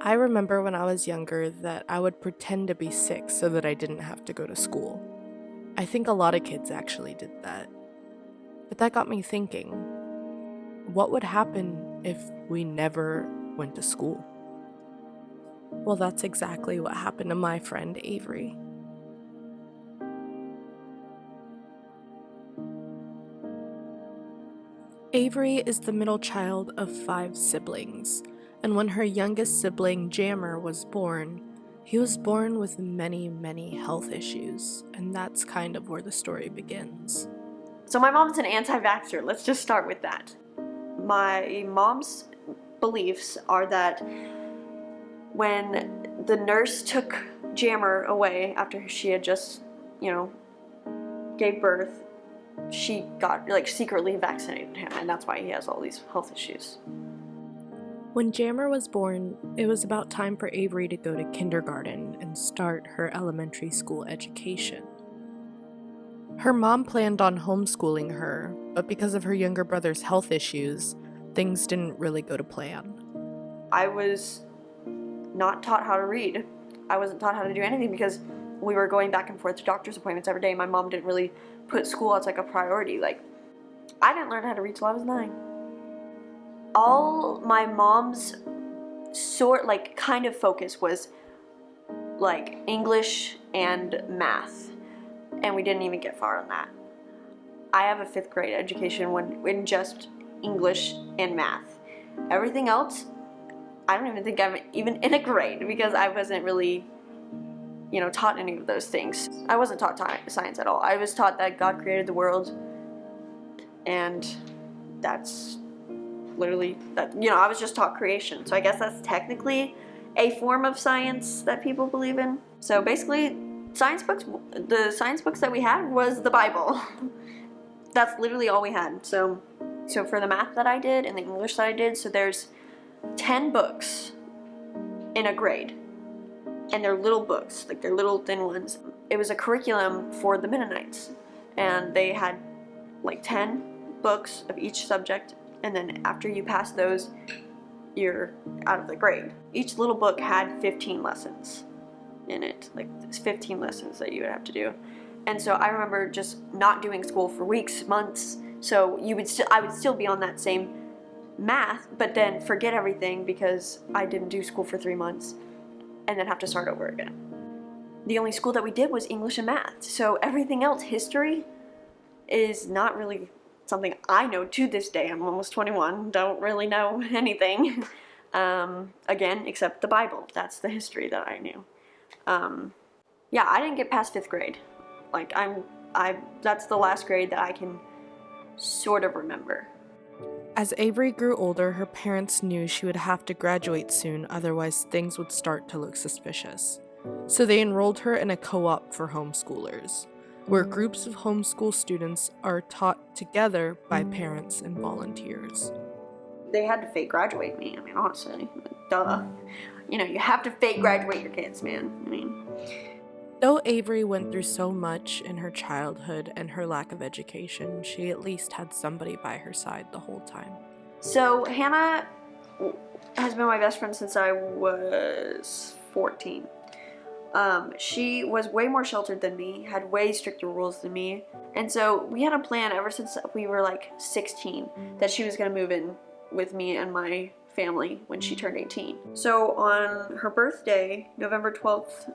I remember when I was younger that I would pretend to be sick so that I didn't have to go to school. I think a lot of kids actually did that. But that got me thinking, what would happen if we never went to school? Well, that's exactly what happened to my friend Avery. Avery is the middle child of 5 siblings, and when her youngest sibling, Jammer, was born, he was born with many, many health issues, and that's kind of where the story begins. So my mom's an anti-vaxxer. Let's just start with that. My mom's beliefs are that when the nurse took Jammer away after she had just, gave birth, she got, secretly vaccinated him, and that's why he has all these health issues. When Jammer was born, it was about time for Avery to go to kindergarten and start her elementary school education. Her mom planned on homeschooling her, but because of her younger brother's health issues, things didn't really go to plan. I was not taught how to read. I wasn't taught how to do anything because we were going back and forth to doctor's appointments every day. My mom didn't really put school as a priority. I didn't learn how to read till I was 9. All my mom's kind of focus was English and math, and we didn't even get far on that. I have a 5th grade education in just English and math. Everything else, I don't even think I'm even in a grade because I wasn't really, taught any of those things. I wasn't taught science at all. I was taught that God created the world, and that's literally that. I was just taught creation. So I guess that's technically a form of science that people believe in. So basically, the science books that we had was the Bible. That's literally all we had. So for the math that I did and the English that I did, so there's 10 books in a grade, and they're little books, they're little thin ones. It was a curriculum for the Mennonites, and they had 10 books of each subject, and then after you pass those, you're out of the grade. Each little book had 15 lessons in it, 15 lessons that you would have to do. And so I remember just not doing school for weeks, months. So I would still be on that same math, but then forget everything because I didn't do school for 3 months and then have to start over again. The only school that we did was English and math. So everything else, history, is not really something I know to this day. I'm almost 21, don't really know anything. Again, except the Bible. That's the history that I knew. Yeah, I didn't get past 5th grade. That's the last grade that I can sort of remember. As Avery grew older, her parents knew she would have to graduate soon, otherwise things would start to look suspicious. So they enrolled her in a co-op for homeschoolers, where groups of homeschool students are taught together by parents and volunteers. They had to fake graduate me, honestly, duh. You have to fake graduate your kids, man. Though Avery went through so much in her childhood and her lack of education, she at least had somebody by her side the whole time. So Hannah has been my best friend since I was 14. She was way more sheltered than me, had way stricter rules than me, and so we had a plan ever since we were 16 that she was going to move in with me and my family when she turned 18. So on her birthday, November 12th,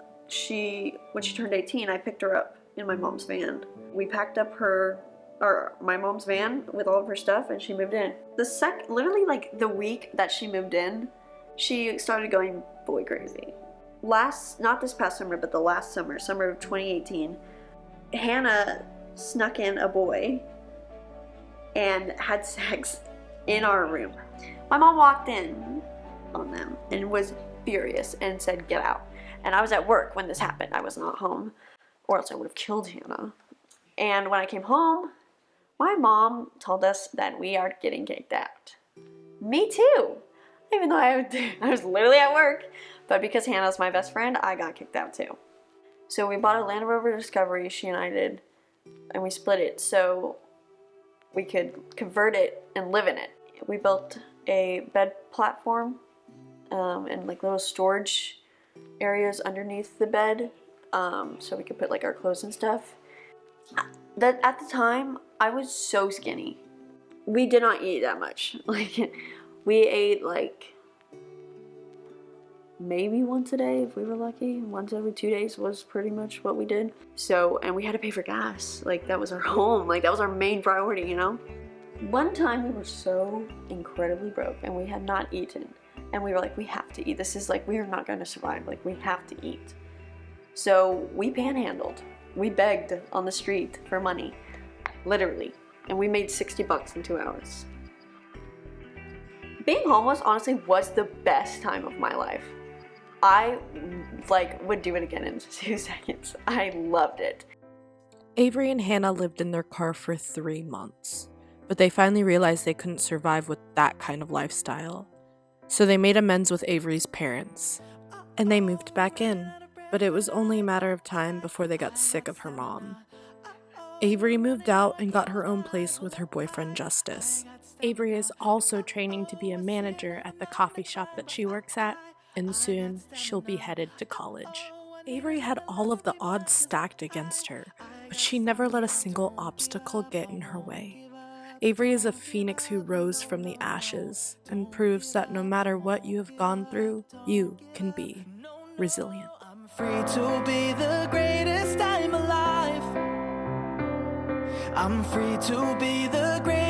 when she turned 18, I picked her up in my mom's van. We packed up my mom's van with all of her stuff, and she moved in. Literally the week that she moved in, she started going boy crazy. Not this past summer, but the last summer of 2018, Hannah snuck in a boy and had sex in our room. My mom walked in on them and was furious and said, "Get out." And I was at work when this happened. I was not home, or else I would have killed Hannah. And when I came home, my mom told us that we are getting kicked out. Me too, even though I was literally at work. But because Hannah's my best friend, I got kicked out too. So we bought a Land Rover Discovery, she and I did, and we split it so we could convert it and live in it. We built a bed platform and like little storage areas underneath the bed, so we could put like our clothes and stuff. That at the time I was so skinny. We did not eat that much. Like we ate like maybe once a day if we were lucky. Once every 2 days was pretty much what we did. So, and we had to pay for gas. Like that was our home. Like that was our main priority, you know? One time we were so incredibly broke and we had not eaten. And we were like, we have to eat. This is like, we are not going to survive. Like we have to eat. So we panhandled. We begged on the street for money. Literally. And we made $60 in 2 hours. Being homeless honestly was the best time of my life. I like would do it again in 2 seconds. I loved it. Avery and Hannah lived in their car for 3 months, but they finally realized they couldn't survive with that kind of lifestyle. So they made amends with Avery's parents, and they moved back in, but it was only a matter of time before they got sick of her mom. Avery moved out and got her own place with her boyfriend Justice. Avery is also training to be a manager at the coffee shop that she works at, and soon she'll be headed to college. Avery had all of the odds stacked against her, but she never let a single obstacle get in her way. Avery is a phoenix who rose from the ashes and proves that no matter what you have gone through, you can be resilient. I'm free to be the greatest I'm alive. I'm free to be the greatest.